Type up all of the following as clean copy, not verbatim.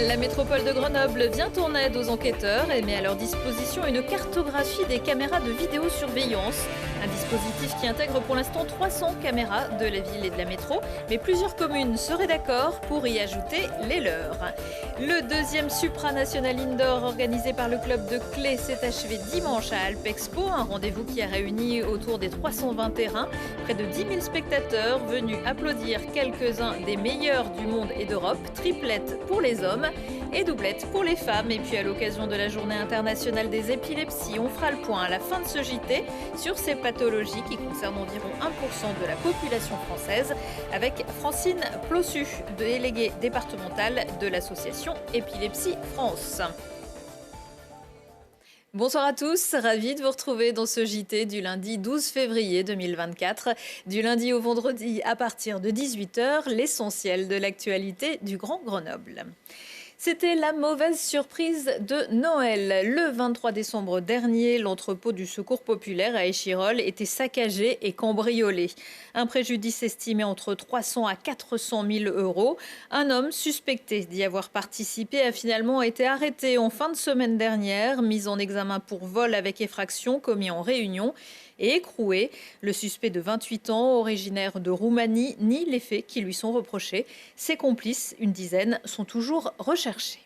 La métropole de Grenoble vient en aide aux enquêteurs et met à leur disposition une cartographie des caméras de vidéosurveillance. Un dispositif qui intègre pour l'instant 300 caméras de la ville et de la métro, mais plusieurs communes seraient d'accord pour y ajouter les leurs. Le deuxième supranational indoor organisé par le club de Clé s'est achevé dimanche à Alpexpo, un rendez-vous qui a réuni autour des 320 terrains, près de 10 000 spectateurs venus applaudir quelques-uns des meilleurs du monde et d'Europe, triplette pour les hommes et doublette pour les femmes. Et puis à l'occasion de la journée internationale des épilepsies, on fera le point à la fin de ce JT sur ces pathologies qui concernent environ 1% de la population française avec Francine Plossu, déléguée départementale de l'association Épilepsie France. Bonsoir à tous, ravi de vous retrouver dans ce JT du lundi 12 février 2024. Du lundi au vendredi à partir de 18h, l'essentiel de l'actualité du Grand Grenoble. C'était la mauvaise surprise de Noël. Le 23 décembre dernier, l'entrepôt du Secours populaire à Échirolles était saccagé et cambriolé. Un préjudice estimé entre 300 à 400 000 euros. Un homme suspecté d'y avoir participé a finalement été arrêté en fin de semaine dernière, mis en examen pour vol avec effraction commis en réunion et écroué. Le suspect de 28 ans, originaire de Roumanie, nie les faits qui lui sont reprochés. Ses complices, une dizaine, sont toujours recherchés.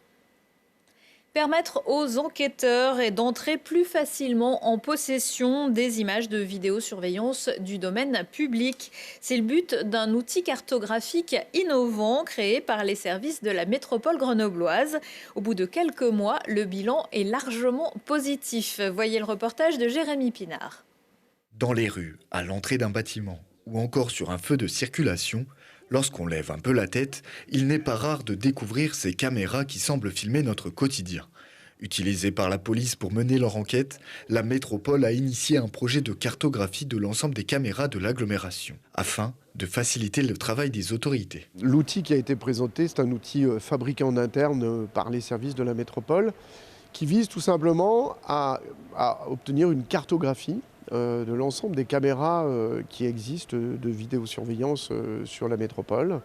Permettre aux enquêteurs d'entrer plus facilement en possession des images de vidéosurveillance du domaine public. C'est le but d'un outil cartographique innovant créé par les services de la métropole grenobloise. Au bout de quelques mois, le bilan est largement positif. Voyez le reportage de Jérémy Pinard. Dans les rues, à l'entrée d'un bâtiment ou encore sur un feu de circulation, lorsqu'on lève un peu la tête, il n'est pas rare de découvrir ces caméras qui semblent filmer notre quotidien. Utilisées par la police pour mener leur enquête, la métropole a initié un projet de cartographie de l'ensemble des caméras de l'agglomération, afin de faciliter le travail des autorités. L'outil qui a été présenté, c'est un outil fabriqué en interne par les services de la métropole, qui vise tout simplement à obtenir une cartographie de l'ensemble des caméras qui existent de vidéosurveillance sur la métropole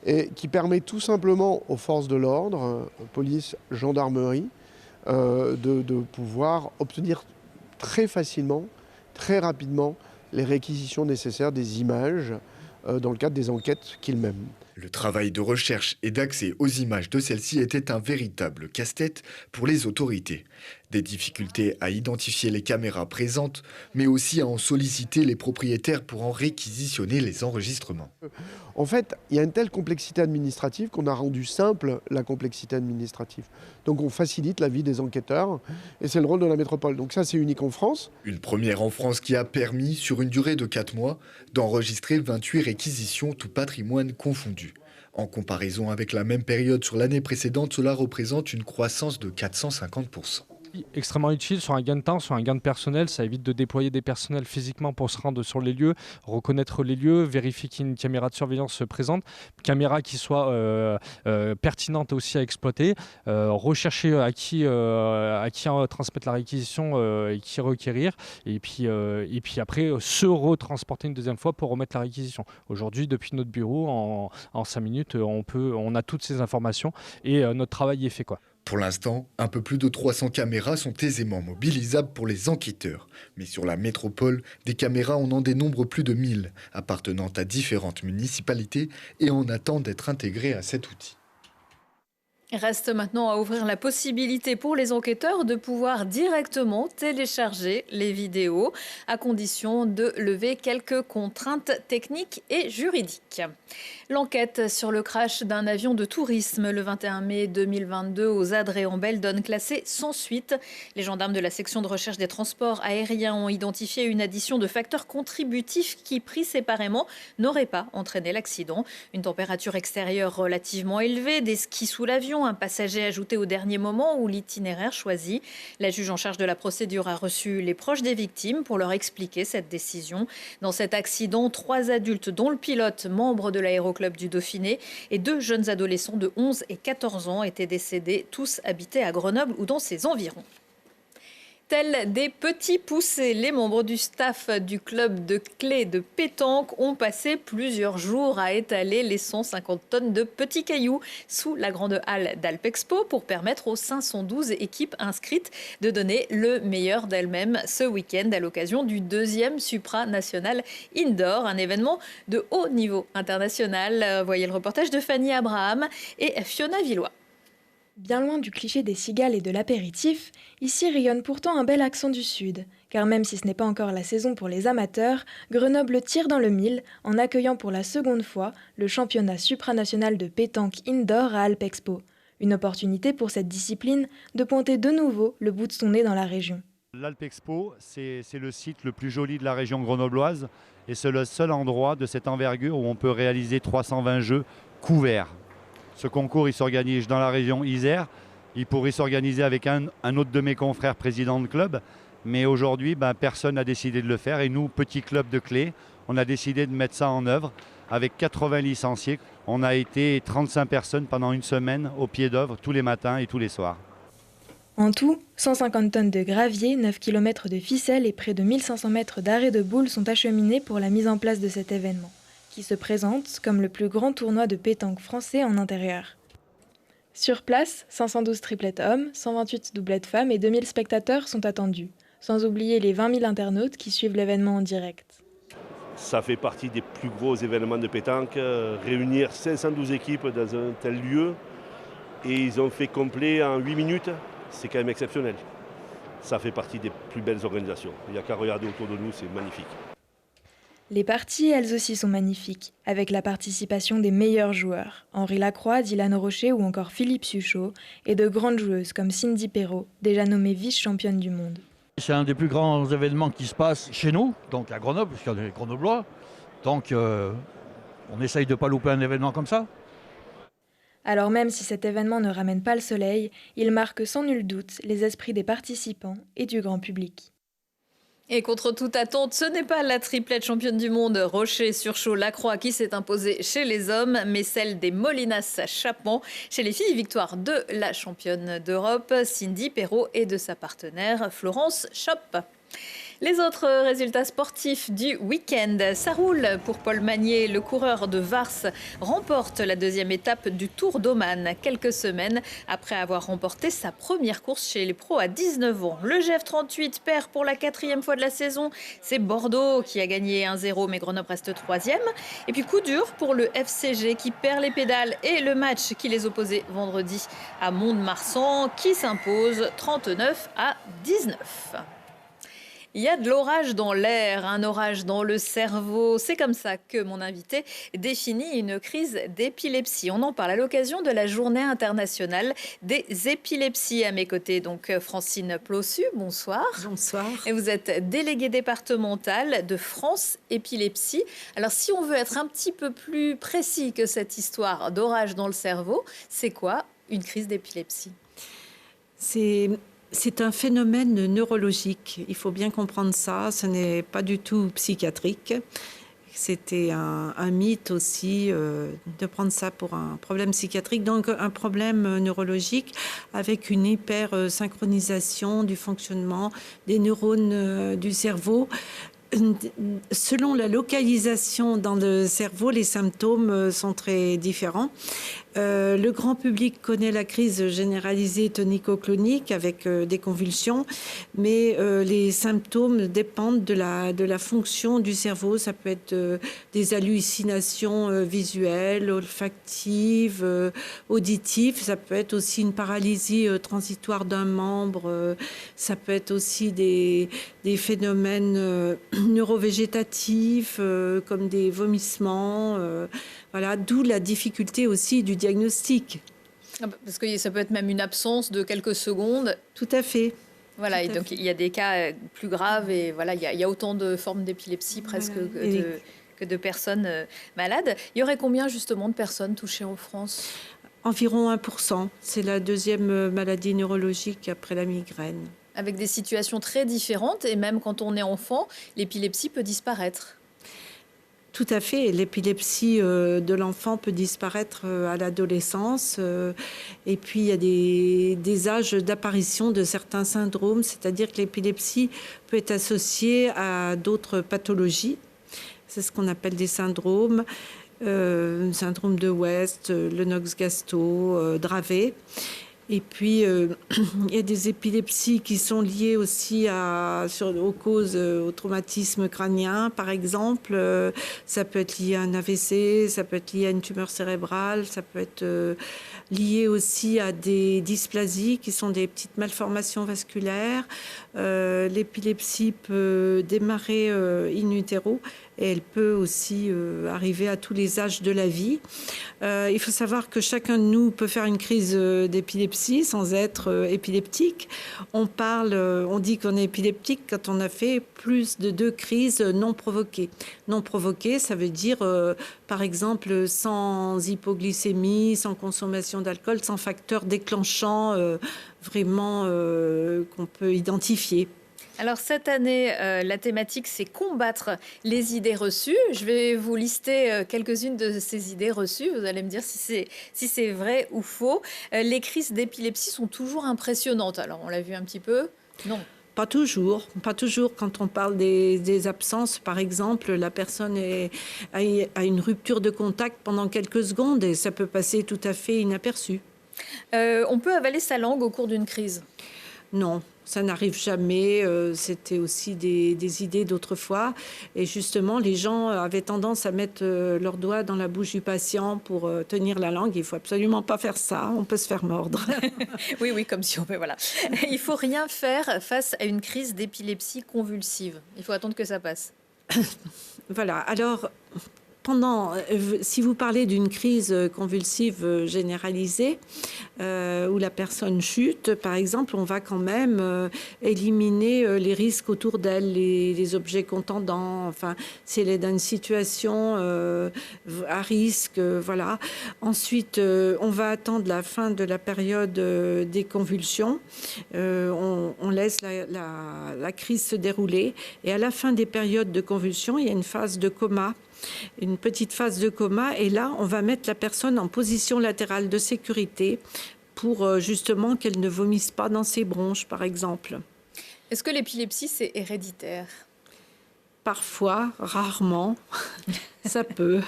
et qui permet tout simplement aux forces de l'ordre, police, gendarmerie, de pouvoir obtenir très facilement, très rapidement les réquisitions nécessaires des images dans le cadre des enquêtes qu'ils mènent. Le travail de recherche et d'accès aux images de celles-ci était un véritable casse-tête pour les autorités. Des difficultés à identifier les caméras présentes, mais aussi à en solliciter les propriétaires pour en réquisitionner les enregistrements. En fait, il y a une telle complexité administrative qu'on a rendu simple la complexité administrative. Donc on facilite la vie des enquêteurs et c'est le rôle de la métropole. Donc ça, c'est unique en France. Une première en France qui a permis, sur une durée de 4 mois, d'enregistrer 28 réquisitions, tout patrimoine confondu. En comparaison avec la même période sur l'année précédente, cela représente une croissance de 450%. Extrêmement utile sur un gain de temps, sur un gain de personnel. Ça évite de déployer des personnels physiquement pour se rendre sur les lieux, reconnaître les lieux, vérifier qu'une caméra de surveillance se présente, caméra qui soit pertinente aussi à exploiter, rechercher à qui transmettre la réquisition et qui requérir, et puis après se retransporter une deuxième fois pour remettre la réquisition. Aujourd'hui, depuis notre bureau, en 5 minutes, on a toutes ces informations et notre travail est fait, quoi. Pour l'instant, un peu plus de 300 caméras sont aisément mobilisables pour les enquêteurs. Mais sur la métropole, des caméras on en dénombre plus de 1000, appartenant à différentes municipalités et en attendent d'être intégrées à cet outil. Reste maintenant à ouvrir la possibilité pour les enquêteurs de pouvoir directement télécharger les vidéos, à condition de lever quelques contraintes techniques et juridiques. L'enquête sur le crash d'un avion de tourisme le 21 mai 2022 aux Adréambelles donne classé sans suite. Les gendarmes de la section de recherche des transports aériens ont identifié une addition de facteurs contributifs qui, pris séparément, n'auraient pas entraîné l'accident. Une température extérieure relativement élevée, des skis sous l'avion, un passager ajouté au dernier moment ou l'itinéraire choisi. La juge en charge de la procédure a reçu les proches des victimes pour leur expliquer cette décision. Dans cet accident, 3 adultes, dont le pilote, membre de l'aéroclub du Dauphiné, et 2 jeunes adolescents de 11 et 14 ans étaient décédés, tous habités à Grenoble ou dans ses environs. Tels des petits poussés, les membres du staff du club de clé de pétanque ont passé plusieurs jours à étaler les 150 tonnes de petits cailloux sous la grande halle d'Alpexpo pour permettre aux 512 équipes inscrites de donner le meilleur d'elles-mêmes ce week-end à l'occasion du 2e supranational indoor, un événement de haut niveau international. Voyez le reportage de Fanny Abraham et Fiona Villois. Bien loin du cliché des cigales et de l'apéritif, ici rayonne pourtant un bel accent du Sud. Car même si ce n'est pas encore la saison pour les amateurs, Grenoble tire dans le mille en accueillant pour la seconde fois le championnat supranational de pétanque indoor à Alpexpo. Une opportunité pour cette discipline de pointer de nouveau le bout de son nez dans la région. L'Alpexpo, c'est le site le plus joli de la région grenobloise et c'est le seul endroit de cette envergure où on peut réaliser 320 jeux couverts. Ce concours, il s'organise dans la région Isère. Il pourrait s'organiser avec un autre de mes confrères président de club. Mais aujourd'hui, personne n'a décidé de le faire. Et nous, petit club de clé, on a décidé de mettre ça en œuvre avec 80 licenciés. On a été 35 personnes pendant une semaine au pied d'œuvre tous les matins et tous les soirs. En tout, 150 tonnes de gravier, 9 km de ficelles et près de 1500 mètres d'arrêt de boules sont acheminés pour la mise en place de cet événement, qui se présente comme le plus grand tournoi de pétanque français en intérieur. Sur place, 512 triplettes hommes, 128 doublettes femmes et 2000 spectateurs sont attendus, sans oublier les 20 000 internautes qui suivent l'événement en direct. Ça fait partie des plus gros événements de pétanque, réunir 512 équipes dans un tel lieu, et ils ont fait complet en 8 minutes, c'est quand même exceptionnel. Ça fait partie des plus belles organisations. Il n'y a qu'à regarder autour de nous, c'est magnifique. Les parties, elles aussi, sont magnifiques, avec la participation des meilleurs joueurs, Henri Lacroix, Dylan Rocher ou encore Philippe Suchot, et de grandes joueuses comme Cindy Perrault, déjà nommée vice-championne du monde. C'est un des plus grands événements qui se passe chez nous, donc à Grenoble, parce qu'on est grenoblois. Donc on essaye de ne pas louper un événement comme ça. Alors même si cet événement ne ramène pas le soleil, il marque sans nul doute les esprits des participants et du grand public. Et contre toute attente, ce n'est pas la triplette championne du monde Rocher, Suchot, Lacroix qui s'est imposée chez les hommes, mais celle des Molinas-Chapman. Chez les filles, victoire de la championne d'Europe, Cindy Perrault, et de sa partenaire Florence Schopp. Les autres résultats sportifs du week-end, ça roule pour Paul Magnier. Le coureur de Vars remporte la 2e étape du Tour d'Oman, quelques semaines après avoir remporté sa première course chez les pros à 19 ans. Le GF38 perd pour la 4e fois de la saison. C'est Bordeaux qui a gagné 1-0, mais Grenoble reste 3e. Et puis coup dur pour le FCG qui perd les pédales et le match qui les opposait vendredi à Mont-de-Marsan, qui s'impose 39-19. Il y a de l'orage dans l'air, un orage dans le cerveau. C'est comme ça que mon invité définit une crise d'épilepsie. On en parle à l'occasion de la Journée internationale des épilepsies. À mes côtés, donc Francine Plossu, bonsoir. Bonsoir. Et vous êtes déléguée départementale de France Épilepsie. Alors si on veut être un petit peu plus précis que cette histoire d'orage dans le cerveau, c'est quoi une crise d'épilepsie ? C'est un phénomène neurologique. Il faut bien comprendre ça. Ce n'est pas du tout psychiatrique. C'était un mythe aussi de prendre ça pour un problème psychiatrique. Donc un problème neurologique avec une hyper-synchronisation du fonctionnement des neurones du cerveau. Selon la localisation dans le cerveau, les symptômes sont très différents. Le grand public connaît la crise généralisée tonico-clonique avec des convulsions, mais les symptômes dépendent de la fonction du cerveau. Ça peut être des hallucinations visuelles, olfactives, auditives. Ça peut être aussi une paralysie transitoire d'un membre. Ça peut être aussi des phénomènes neurovégétatifs comme des vomissements. Voilà, d'où la difficulté aussi du diagnostic. Parce que ça peut être même une absence de quelques secondes. Tout à fait. Voilà, et donc il y a des cas plus graves et voilà, il y a autant de formes d'épilepsie presque que de personnes malades. Il y aurait combien justement de personnes touchées en France ? Environ 1%. C'est la 2e maladie neurologique après la migraine. Avec des situations très différentes et même quand on est enfant, l'épilepsie peut disparaître. Tout à fait. L'épilepsie de l'enfant peut disparaître à l'adolescence. Et puis, il y a des âges d'apparition de certains syndromes, c'est-à-dire que l'épilepsie peut être associée à d'autres pathologies. C'est ce qu'on appelle des syndromes. Syndrome de West, Lennox-Gastaut, Dravet. Et puis, il y a des épilepsies qui sont liées aussi aux causes, au traumatisme crânien, par exemple. Ça peut être lié à un AVC, ça peut être lié à une tumeur cérébrale, ça peut être lié aussi à des dysplasies qui sont des petites malformations vasculaires. L'épilepsie peut démarrer in utero et elle peut aussi arriver à tous les âges de la vie. Il faut savoir que chacun de nous peut faire une crise d'épilepsie sans être épileptique. On dit qu'on est épileptique quand on a fait plus de 2 crises non provoquées. Non provoquées, ça veut dire, par exemple, sans hypoglycémie, sans consommation d'alcool, sans facteur déclenchant vraiment qu'on peut identifier. Alors cette année, la thématique, c'est combattre les idées reçues. Je vais vous lister quelques-unes de ces idées reçues. Vous allez me dire si c'est vrai ou faux. Les crises d'épilepsie sont toujours impressionnantes. Alors on l'a vu un petit peu. Non. Pas toujours. Quand on parle des absences, par exemple, la personne a une rupture de contact pendant quelques secondes et ça peut passer tout à fait inaperçu. On peut avaler sa langue au cours d'une crise? Non. Ça n'arrive jamais, c'était aussi des idées d'autrefois. Et justement, les gens avaient tendance à mettre leurs doigts dans la bouche du patient pour tenir la langue. Il ne faut absolument pas faire ça, on peut se faire mordre. Oui, comme si on peut, voilà. Il ne faut rien faire face à une crise d'épilepsie convulsive. Il faut attendre que ça passe. Voilà, alors... si vous parlez d'une crise convulsive généralisée, où la personne chute, par exemple, on va quand même éliminer les risques autour d'elle, les objets contendants, enfin, si elle est dans une situation à risque, voilà. Ensuite, on va attendre la fin de la période des convulsions. On laisse la crise se dérouler. Et à la fin des périodes de convulsions, il y a une phase de coma. Une petite phase de coma, et là, on va mettre la personne en position latérale de sécurité pour justement qu'elle ne vomisse pas dans ses bronches, par exemple. Est-ce que l'épilepsie, c'est héréditaire? Parfois, rarement, ça peut.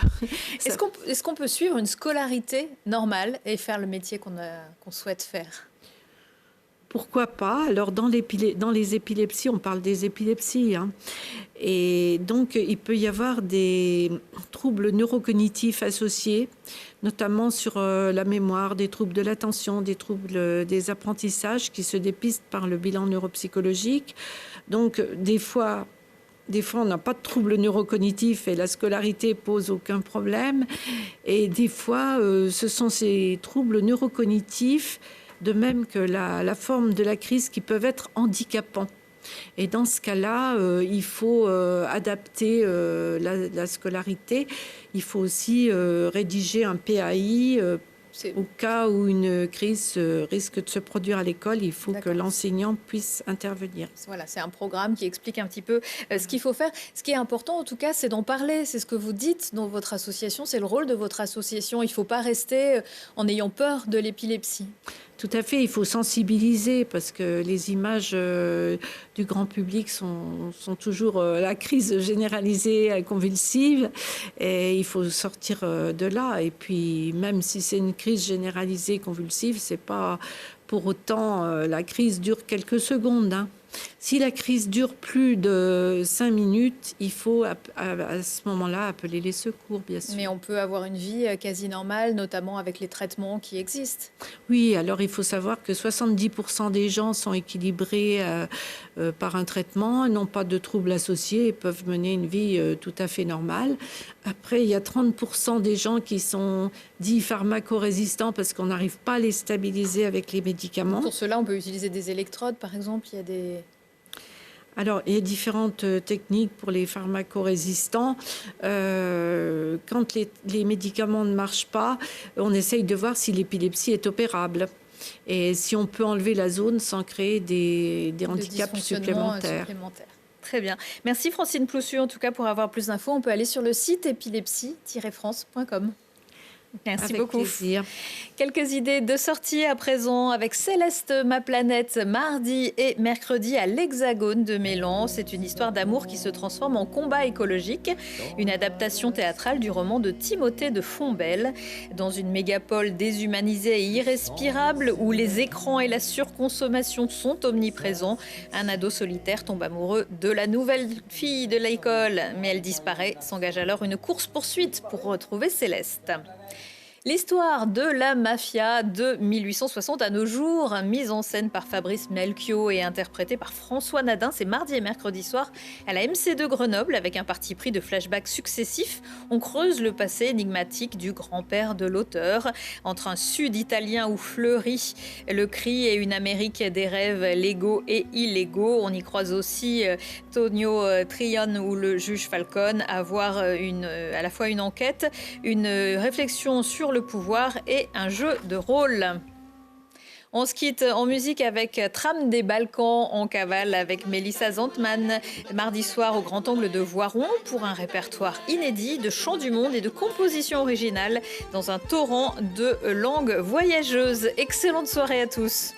Est-ce qu'on peut suivre une scolarité normale et faire le métier qu'on souhaite faire? Pourquoi pas? Alors, dans les épilepsies, on parle des épilepsies, hein. Et donc, il peut y avoir des troubles neurocognitifs associés, notamment sur la mémoire, des troubles de l'attention, des troubles des apprentissages qui se dépistent par le bilan neuropsychologique. Donc, des fois, on n'a pas de troubles neurocognitifs et la scolarité pose aucun problème. Et des fois, ce sont ces troubles neurocognitifs, de même que la forme de la crise, qui peuvent être handicapants. Et dans ce cas-là, il faut adapter la scolarité. Il faut aussi rédiger un PAI. Au cas où une crise risque de se produire à l'école, il faut que l'enseignant puisse intervenir. Voilà, c'est un programme qui explique un petit peu ce qu'il faut faire. Ce qui est important, en tout cas, c'est d'en parler. C'est ce que vous dites dans votre association. C'est le rôle de votre association. Il ne faut pas rester en ayant peur de l'épilepsie. Tout à fait, il faut sensibiliser parce que les images du grand public sont toujours la crise généralisée convulsive et il faut sortir de là. Et puis même si c'est une crise généralisée convulsive, c'est pas pour autant la crise dure quelques secondes, hein. Si la crise dure plus de 5 minutes, il faut à ce moment-là appeler les secours, bien sûr. Mais on peut avoir une vie quasi normale, notamment avec les traitements qui existent. Oui, alors il faut savoir que 70% des gens sont équilibrés par un traitement, n'ont pas de troubles associés et peuvent mener une vie tout à fait normale. Après, il y a 30% des gens qui sont dits pharmacorésistants parce qu'on n'arrive pas à les stabiliser avec les médicaments. Pour cela, on peut utiliser des électrodes, par exemple. Alors, il y a différentes techniques pour les pharmacorésistants. Quand les médicaments ne marchent pas, on essaye de voir si l'épilepsie est opérable et si on peut enlever la zone sans créer des handicaps supplémentaires. Très bien. Merci Francine Ploussu, en tout cas, pour avoir plus d'infos. On peut aller sur le site épilepsie-france.com. Merci Avec beaucoup. plaisir. Quelques idées de sortie à présent avec Céleste, ma planète, mardi et mercredi à l'Hexagone de Mélan. C'est une histoire d'amour qui se transforme en combat écologique. Une adaptation théâtrale du roman de Timothée de Fontbelle. Dans une mégapole déshumanisée et irrespirable où les écrans et la surconsommation sont omniprésents, un ado solitaire tombe amoureux de la nouvelle fille de l'école. Mais elle disparaît, s'engage alors une course-poursuite pour retrouver Céleste. L'histoire de la mafia de 1860 à nos jours, mise en scène par Fabrice Melchior et interprétée par François Nadin, c'est mardi et mercredi soir à la MC2 Grenoble avec un parti pris de flashbacks successifs. On creuse le passé énigmatique du grand-père de l'auteur. Entre un sud italien où fleurit le cri et une Amérique des rêves légaux et illégaux, on y croise aussi Tonio Trion ou le juge Falcone, avoir à la fois une enquête, une réflexion sur le pouvoir et un jeu de rôle. On se quitte en musique avec Trame des Balkans en cavale avec Mélissa Zantman, mardi soir au Grand Angle de Voiron pour un répertoire inédit de chants du monde et de compositions originales dans un torrent de langues voyageuses. Excellente soirée à tous.